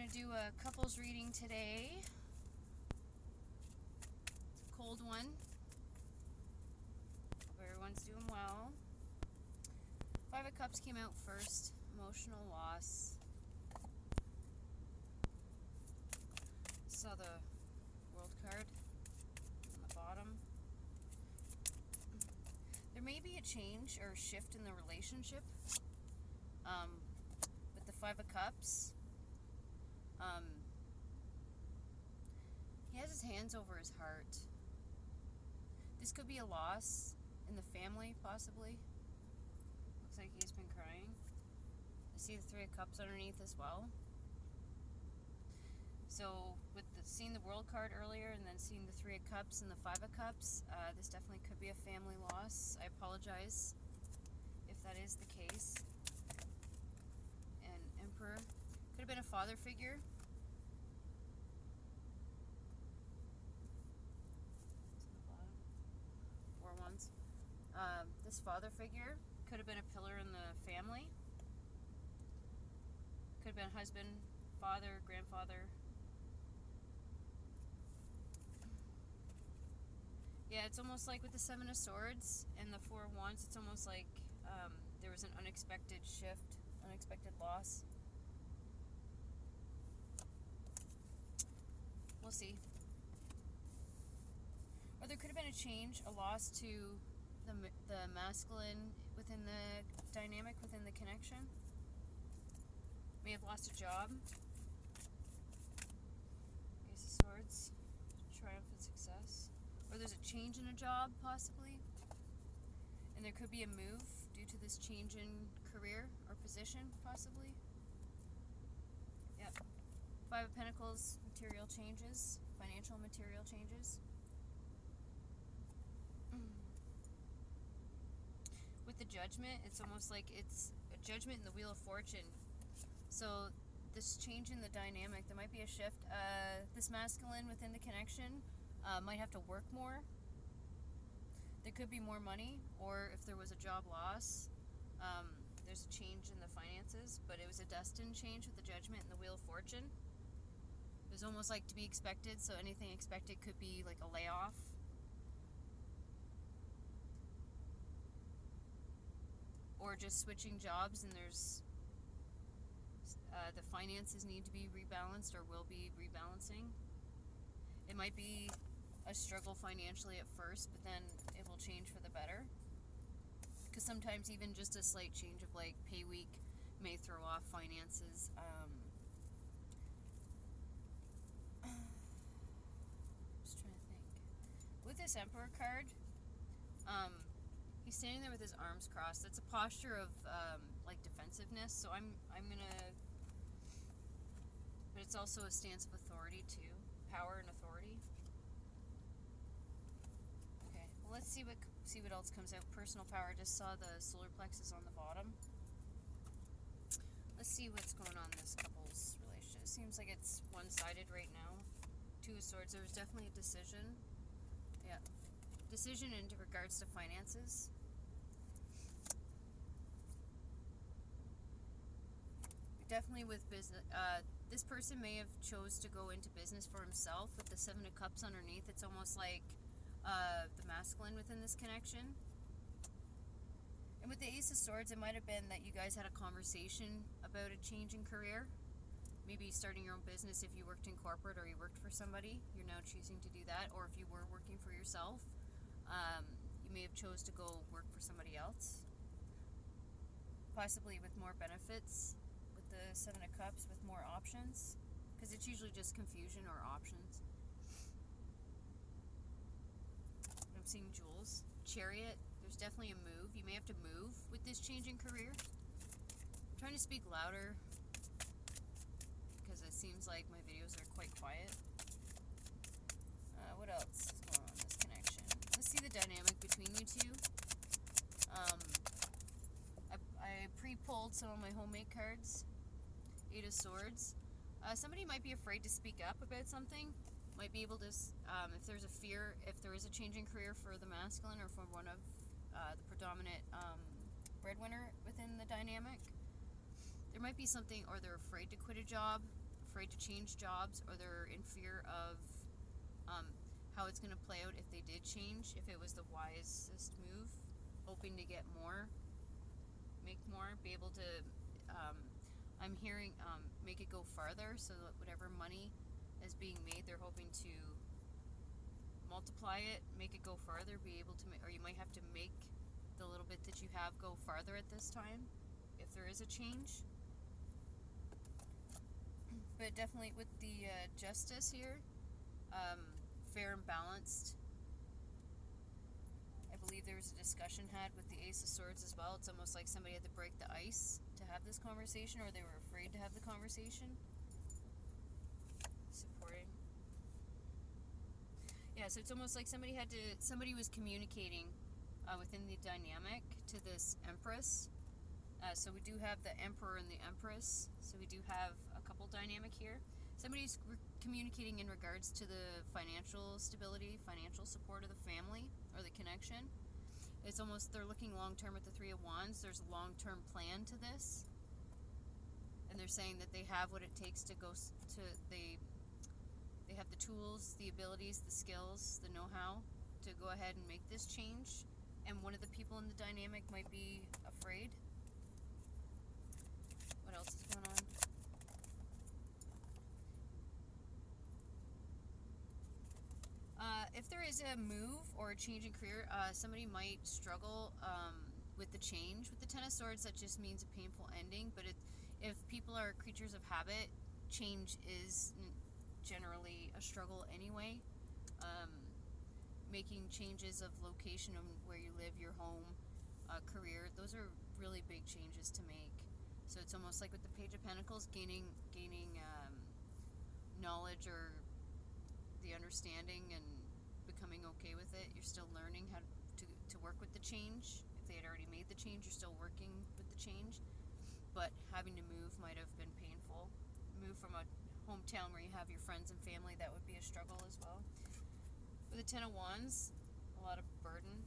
going to do a couples reading today. It's a cold one. Hope everyone's doing well. Five of Cups came out first. Emotional loss. Saw the World card on the bottom. There may be a change or a shift in the relationship with the Five of Cups. He has his hands over his heart. This could be a loss in the family, possibly. Looks like he's been crying. I see the Three of Cups underneath as well. So, with seeing the World card earlier and then seeing the Three of Cups and the Five of Cups, this definitely could be a family loss. I apologize if that is the case. And Emperor. Could have been a father figure. To the bottom. Four wands. This father figure could have been a pillar in the family. Could have been husband, father, grandfather. Yeah, it's almost like with the Seven of Swords and the Four of Wands, it's almost like there was an unexpected shift, unexpected loss. We'll see. Or there could have been a change, a loss to the masculine within the dynamic, within the connection. May have lost a job. Ace of Swords, triumphant success. Or there's a change in a job, possibly. And there could be a move due to this change in career or position, possibly. Yep. Five of Pentacles, material changes, financial material changes. With the Judgment, it's almost like it's a Judgment in the Wheel of Fortune. So this change in the dynamic, there might be a shift. This masculine within the connection might have to work more. There could be more money, or if there was a job loss, there's a change in the finances, but it was a destined change with the Judgment and the Wheel of Fortune. It was almost like to be expected, so anything expected could be like a layoff. Or just switching jobs and there's the finances need to be rebalanced or will be rebalancing. It might be a struggle financially at first, but then it will change for the better. Because sometimes even just a slight change of like pay week may throw off finances. Just trying to think. With this Emperor card, he's standing there with his arms crossed. That's a posture of like defensiveness. So I'm gonna, but it's also a stance of authority too, power and authority. Okay, well let's see what else comes out. Personal power. I just saw the solar plexus on the bottom. Let's see what's going on in this couple's relationship. It seems like it's one-sided right now. Two of Swords. There was definitely a decision. Yeah, decision in regards to finances. Definitely with business. This person may have chose to go into business for himself. With the Seven of Cups underneath, it's almost like the masculine within this connection. And with the Ace of Swords, it might have been that you guys had a conversation about a change in career. Maybe starting your own business if you worked in corporate or you worked for somebody. You're now choosing to do that. Or if you were working for yourself, you may have chose to go work for somebody else. Possibly with more benefits. With the Seven of Cups, with more options. Because it's usually just confusion or options. I'm seeing Jewels. Chariot. There's definitely a move. You may have to move with this change in career. I'm trying to speak louder because it seems like my videos are quite quiet. What else is going on in this connection? Let's see the dynamic between you two. I pre-pulled some of my homemade cards. Eight of Swords. Somebody might be afraid to speak up about something. Might be able to, if there's a fear, if there is a change in career for the masculine or for one of the predominant breadwinner within the dynamic, there might be something, or they're afraid to quit a job afraid to change jobs, or they're in fear of how it's going to play out if they did change, if it was the wisest move, hoping to get more, make more, be able to, I'm hearing, make it go farther, so that whatever money is being made, they're hoping to multiply it, make it go farther, be able to, or you might have to make the little bit that you have go farther at this time, if there is a change. But definitely with the justice here, fair and balanced. I believe there was a discussion had with the Ace of Swords as well. It's almost like somebody had to break the ice to have this conversation, or they were afraid to have the conversation. Supporting. Yeah, so it's almost like somebody was communicating within the dynamic to this Empress. So we do have the Emperor and the Empress. So we do have a couple dynamic here. Somebody's communicating in regards to the financial stability, financial support of the family or the connection. It's almost they're looking long term with the Three of Wands. There's a long term plan to this, and they're saying that they have what it takes to go to they have the tools, the abilities, the skills, the know-how to go ahead and make this change. And one of the people in the dynamic might be afraid. What else is going on? If there is a move or a change in career, somebody might struggle with the change. With the Ten of Swords, that just means a painful ending. But if people are creatures of habit, change is generally a struggle anyway. Making changes of location of where you live, your home, career, those are really big changes to make. So it's almost like with the Page of Pentacles, gaining knowledge or the understanding and becoming okay with it. You're still learning how to work with the change. If they had already made the change, you're still working with the change. But having to move might have been painful. Move from a hometown where you have your friends and family, that would be a struggle as well. With the Ten of Wands, a lot of burden,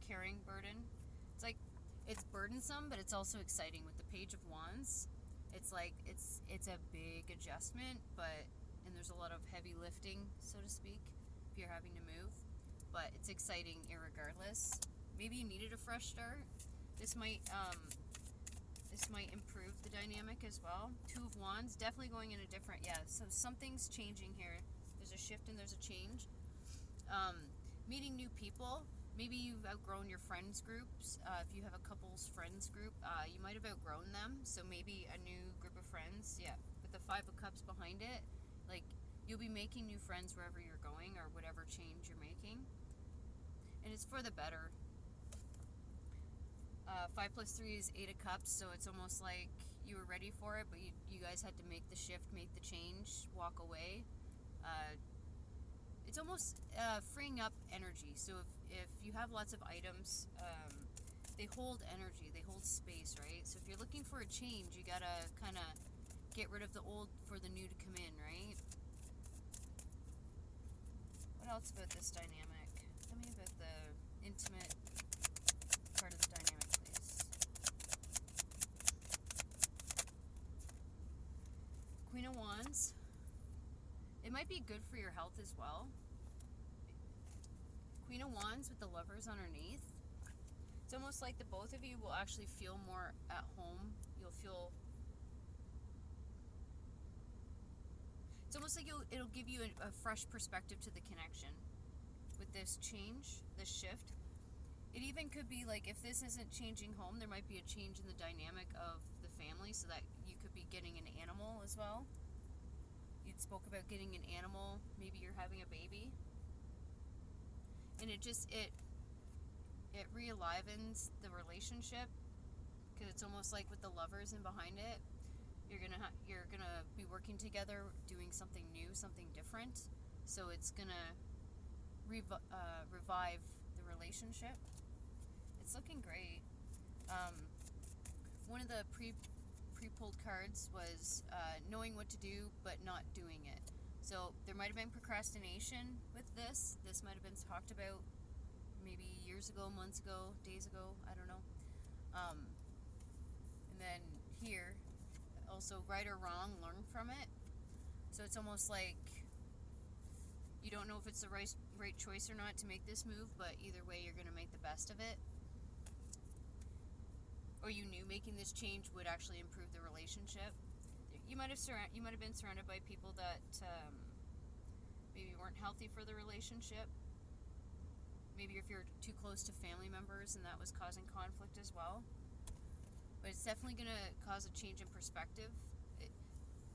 carrying burden. It's like, it's burdensome, but it's also exciting. With the Page of Wands, it's like, it's a big adjustment, and there's a lot of heavy lifting, so to speak, if you're having to move. But it's exciting irregardless. Maybe you needed a fresh start. This might improve the dynamic as well. Two of Wands, definitely going in a different, so something's changing here. There's a shift and there's a change. Meeting new people. Maybe you've outgrown your friends groups. If you have a couple's friends group, you might have outgrown them. So maybe a new group of friends. Yeah, with the Five of Cups behind it, like you'll be making new friends wherever you're going or whatever change you're making. And it's for the better. 5 plus 3 is 8 of Cups, so it's almost like you were ready for it, but you guys had to make the shift, make the change, walk away. It's almost freeing up energy. So if you have lots of items, they hold energy, they hold space, right? So if you're looking for a change, you gotta kind of get rid of the old for the new to come in, right? What else about this dynamic? Tell me about the intimate part of the dynamic, please. Queen of Wands. It might be good for your health as well. Queen of Wands with the Lovers underneath. It's almost like the both of you will actually feel more at home. You'll feel... It's almost like it'll give you a fresh perspective to the connection. With this change, this shift. It even could be like, if this isn't changing home, there might be a change in the dynamic of the family, so that you could be getting an animal as well. You spoke about getting an animal, maybe you're having a baby. And it re-enlivens the relationship, because it's almost like with the Lovers in behind it, you're gonna be working together, doing something new, something different. So it's gonna revive the relationship. It's looking great. One of the pre-pulled cards was knowing what to do but not doing it. So there might have been procrastination with this. This might have been talked about maybe years ago, months ago, days ago, I don't know. And then here, also right or wrong, learn from it. So it's almost like you don't know if it's the right choice or not to make this move, but either way, you're going to make the best of it. Or you knew making this change would actually improve the relationship. You might have been surrounded by people that maybe weren't healthy for the relationship. Maybe if you're too close to family members and that was causing conflict as well. But it's definitely going to cause a change in perspective,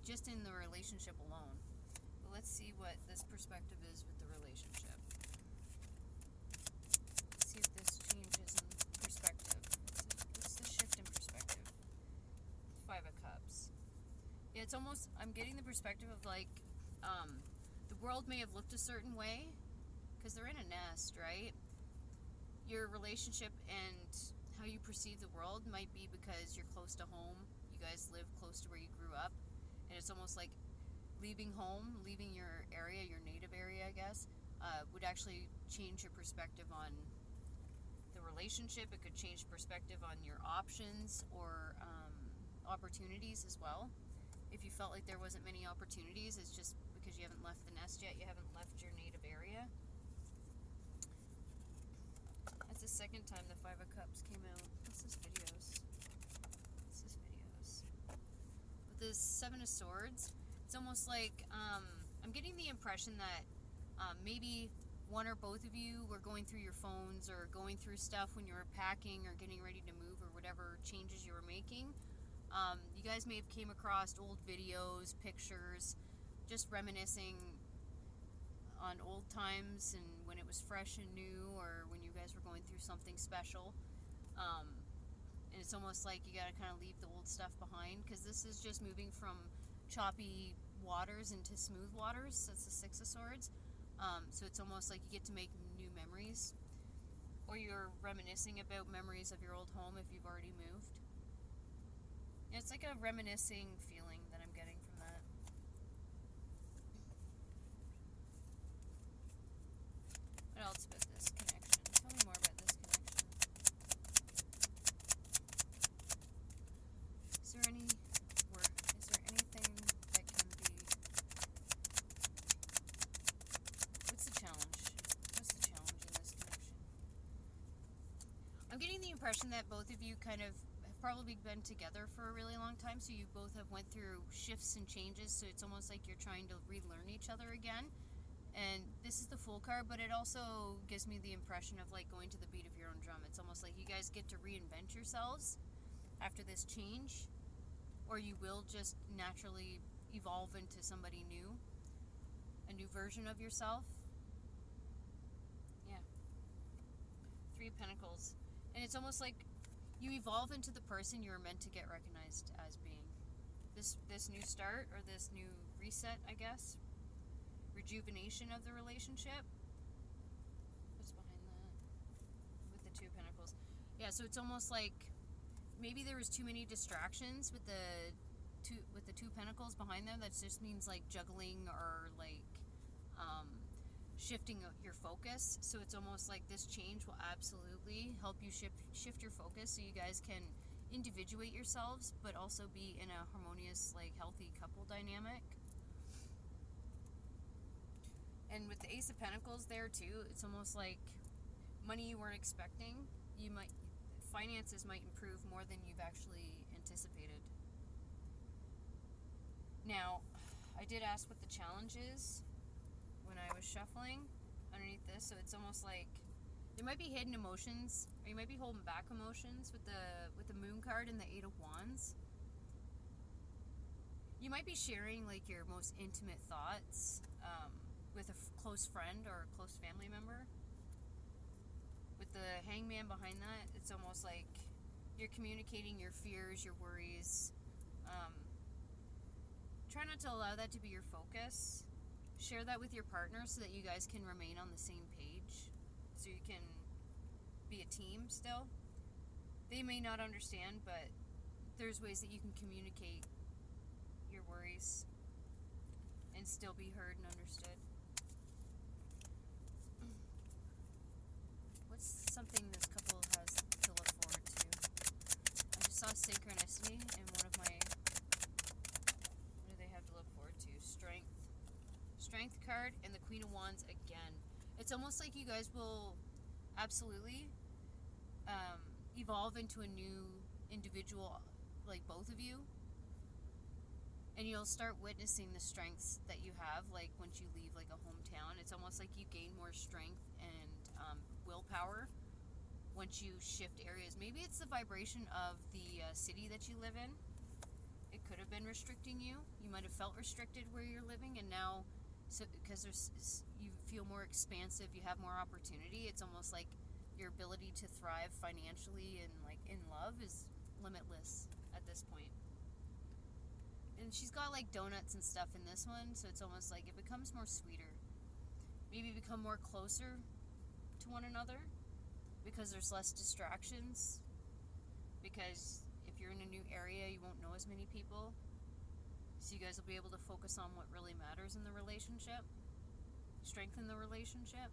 just in the relationship alone. But let's see what this perspective is with the relationship. Let's see if this changes in perspective. What's the shift in perspective? 5 of Cups. Yeah, it's almost, I'm getting the perspective of like, the world may have looked a certain way, because they're in a nest, right? Your relationship and how you perceive the world might be because you're close to home. You guys live close to where you grew up. And it's almost like leaving home, leaving your area, your native area, I guess, would actually change your perspective on the relationship. It could change perspective on your options or opportunities as well. If you felt like there wasn't many opportunities, it's just because you haven't left the nest yet, you haven't left your native area. That's the second time the 5 of Cups came out. What's this videos? With this 7 of Swords, it's almost like, I'm getting the impression that maybe one or both of you were going through your phones or going through stuff when you were packing or getting ready to move or whatever changes you were making. You guys may have came across old videos, pictures, just reminiscing on old times and when it was fresh and new, or when you guys were going through something special. And it's almost like you got to kind of leave the old stuff behind, because this is just moving from choppy waters into smooth waters. That's the 6 of Swords. So it's almost like you get to make new memories, or you're reminiscing about memories of your old home if you've already moved. It's like a reminiscing feeling that I'm getting from that. What else about this connection? Tell me more about this connection. Is there anything that can be... What's the challenge? What's the challenge in this connection? I'm getting the impression that both of you kind of have probably been together for a really long time, so you both have went through shifts and changes, so it's almost like you're trying to relearn each other again. And this is the Fool card, but it also gives me the impression of like going to the beat of your own drum. It's almost like you guys get to reinvent yourselves after this change, or you will just naturally evolve into somebody new, a new version of yourself. Yeah. 3 of Pentacles. And it's almost like you evolve into the person you were meant to get recognized as being. This new start, or this new reset, I guess. Rejuvenation of the relationship. What's behind that? With the 2 of Pentacles. Yeah, so it's almost like maybe there was too many distractions with the 2 Pentacles behind them. That just means like juggling or like shifting your focus. So it's almost like this change will absolutely help you shift your focus, so you guys can individuate yourselves, but also be in a harmonious, like healthy couple dynamic. And with the Ace of Pentacles there too, it's almost like money you weren't expecting. Finances might improve more than you've actually anticipated. Now, I did ask what the challenge is when I was shuffling underneath this, so it's almost like there might be hidden emotions, or you might be holding back emotions with the Moon card and the 8 of Wands. You might be sharing like your most intimate thoughts with a close friend or a close family member. With the Hangman behind that, it's almost like you're communicating your fears, your worries. Try not to allow that to be your focus. Share that with your partner so that you guys can remain on the same page, so you can be a team still. They may not understand, but there's ways that you can communicate your worries and still be heard and understood. What's something this couple has to look forward to? I just saw synchronicity in one of my... What do they have to look forward to? Strength. it's almost like you guys will absolutely evolve into a new individual, like both of you, and you'll start witnessing the strengths that you have, like once you leave like a hometown. It's almost like you gain more strength and willpower once you shift areas. Maybe it's the vibration of the city that you live in. It could have been restricting you. You might have felt restricted where you're living, and now, so because you feel more expansive, you have more opportunity. It's almost like your ability to thrive financially and like in love is limitless at this point. And she's got like donuts and stuff in this one, so it's almost like it becomes more sweeter. Maybe become more closer to one another because there's less distractions. Because if you're in a new area, you won't know as many people. So you guys will be able to focus on what really matters in the relationship, strengthen the relationship.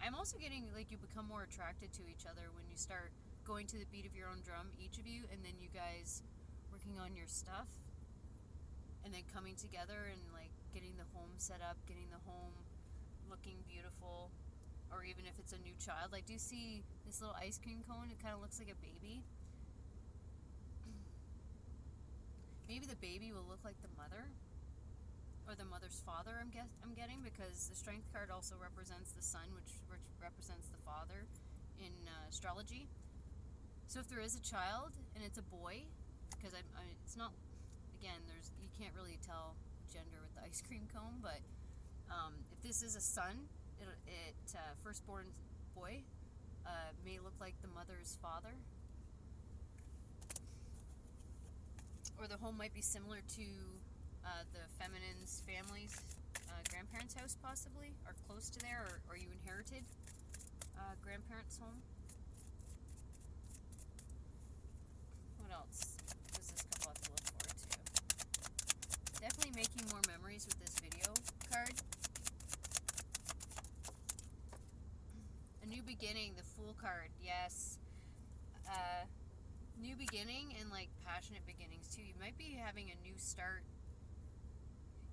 I'm also getting like you become more attracted to each other when you start going to the beat of your own drum, each of you, and then you guys working on your stuff. And then coming together and like getting the home set up, getting the home looking beautiful, or even if it's a new child. I do see this little ice cream cone. It kind of looks like a baby. Maybe the baby will look like the mother, or the mother's father. I'm getting, because the strength card also represents the sun, which represents the father in astrology. So if there is a child and it's a boy, because it's not. Again, you can't really tell gender with the ice cream cone, but if this is a son, firstborn boy may look like the mother's father, or the home might be similar to the feminine's family's grandparents' house, possibly, or close to there, or you inherited grandparents' home. What else does this couple have to look forward to? Definitely making more memories with this video card. A new beginning, the Fool card, yes. New beginning and like passionate beginnings too. You might be having a new start.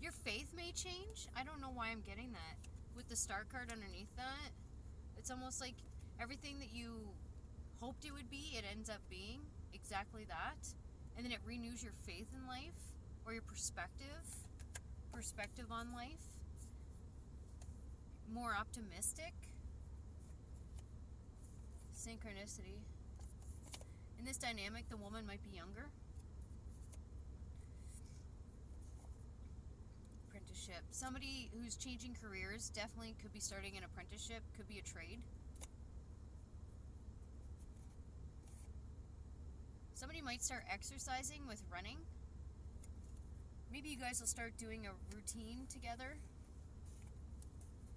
Your faith may change. I don't know why I'm getting that. With the Star card underneath that, it's almost like everything that you hoped it would be, it ends up being exactly that. And then it renews your faith in life, or your perspective on life. More optimistic. Synchronicity. In this dynamic, the woman might be younger. Apprenticeship. Somebody who's changing careers definitely could be starting an apprenticeship, could be a trade. Somebody might start exercising with running. Maybe you guys will start doing a routine together.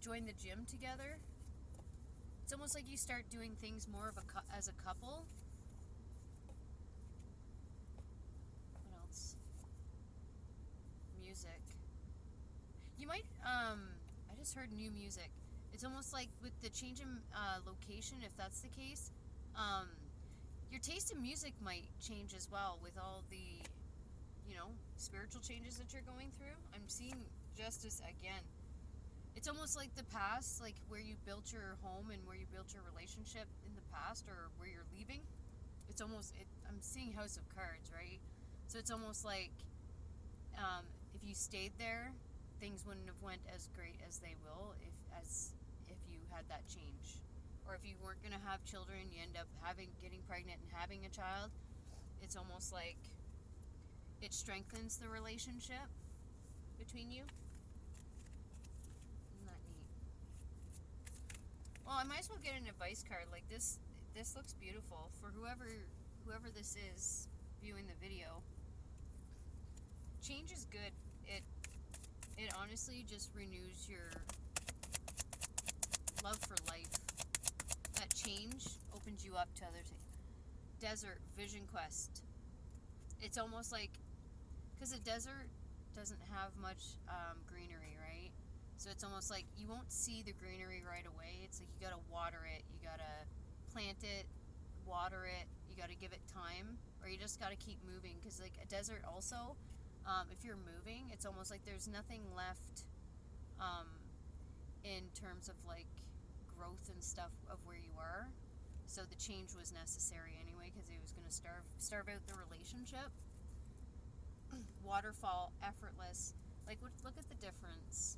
Join the gym together. It's almost like you start doing things more of as a couple. What else? Music. You might, I just heard new music. It's almost like with the change in location, if that's the case, your taste in music might change as well with all the, spiritual changes that you're going through. I'm seeing justice again. It's almost like the past, like where you built your home and where you built your relationship in the past, or where you're leaving. It's almost, I'm seeing House of Cards, right? So it's almost like if you stayed there, things wouldn't have went as great as they will if you had that change. Or if you weren't going to have children, you end up getting pregnant and having a child. It's almost like it strengthens the relationship between you. Isn't that neat? Well, I might as well get an advice card. Like this looks beautiful for whoever this is viewing the video. Change is good. It honestly just renews your love for life. That change opens you up to other things. Desert, vision quest. It's almost like, because a desert doesn't have much greenery, right? So it's almost like you won't see the greenery right away. It's like you gotta water it, you gotta plant it, water it, you gotta give it time, or you just gotta keep moving. Because like a desert also, if you're moving, it's almost like there's nothing left in terms of like growth and stuff of where you are. So the change was necessary anyway because it was going to starve out the relationship. Waterfall, effortless. Like, look at the difference.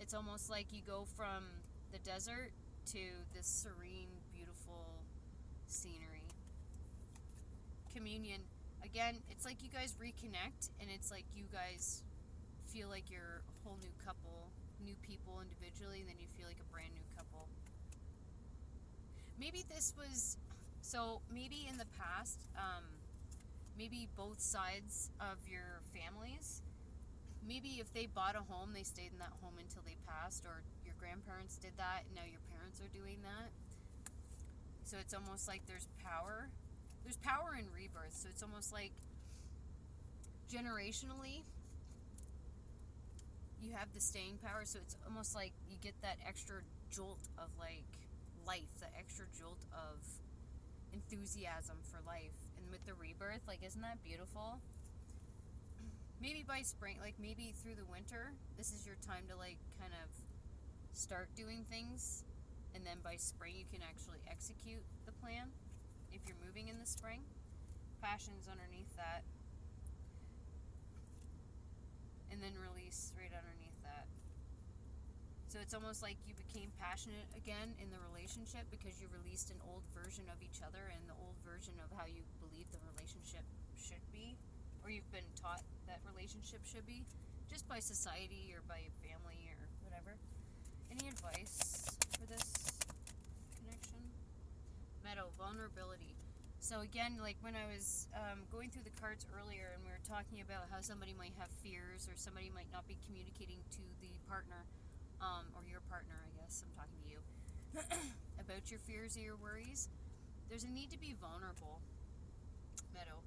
It's almost like you go from the desert to this serene, beautiful scenery. Communion. Again, it's like you guys reconnect, and it's like you guys feel like you're a whole new couple, new people individually, and then you feel like a brand new couple. Maybe this was, so maybe in the past, maybe both sides of your families, maybe if they bought a home, they stayed in that home until they passed, or your grandparents did that, and now your parents are doing that. So it's almost like there's power in rebirth. So it's almost like generationally you have the staying power. So it's almost like you get that extra jolt of like life, that extra jolt of enthusiasm for life. And with the rebirth, like, isn't that beautiful? Maybe by spring, like maybe through the winter, this is your time to like kind of start doing things, and then by spring you can actually execute the plan if you're moving in the spring. Passion's underneath that, and then release right underneath that. So it's almost like you became passionate again in the relationship because you released an old version of each other and the old version of how you believe the relationship should be, or you've been taught that relationship should be, just by society or by family or whatever. Any advice for this connection? Meadow, vulnerability. So again, like when I was going through the cards earlier and we were talking about how somebody might have fears or somebody might not be communicating to the partner, or your partner, I guess, I'm talking to you, about your fears or your worries, there's a need to be vulnerable, Meadow.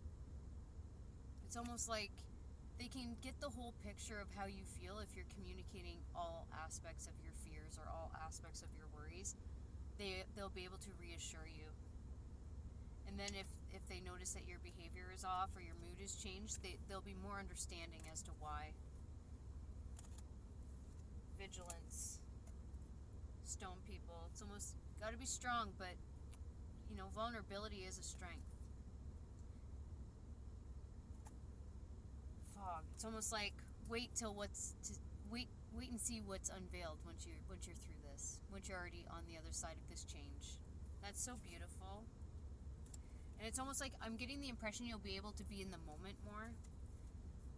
It's almost like they can get the whole picture of how you feel if you're communicating all aspects of your fears or all aspects of your worries. They'll be able to reassure you. And then if they notice that your behavior is off or your mood has changed, they'll be more understanding as to why. Vigilance. Stone people. It's almost got to be strong, but, you know, vulnerability is a strength. Fog. It's almost like wait and see what's unveiled once you're through this. Once you're already on the other side of this change. That's so beautiful. And it's almost like I'm getting the impression you'll be able to be in the moment more.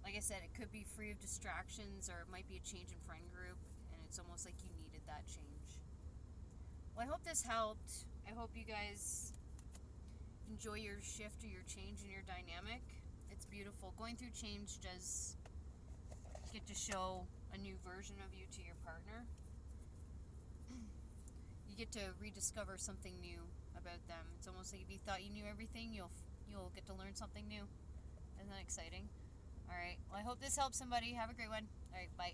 Like I said, it could be free of distractions, or it might be a change in friend group, and it's almost like you needed that change. Well, I hope this helped. I hope you guys enjoy your shift or your change in your dynamic. It's beautiful. Going through change does get to show a new version of you to your partner. You get to rediscover something new about them. It's almost like if you thought you knew everything, you'll get to learn something new. Isn't that exciting? All right. Well, I hope this helps somebody. Have a great one. All right. Bye.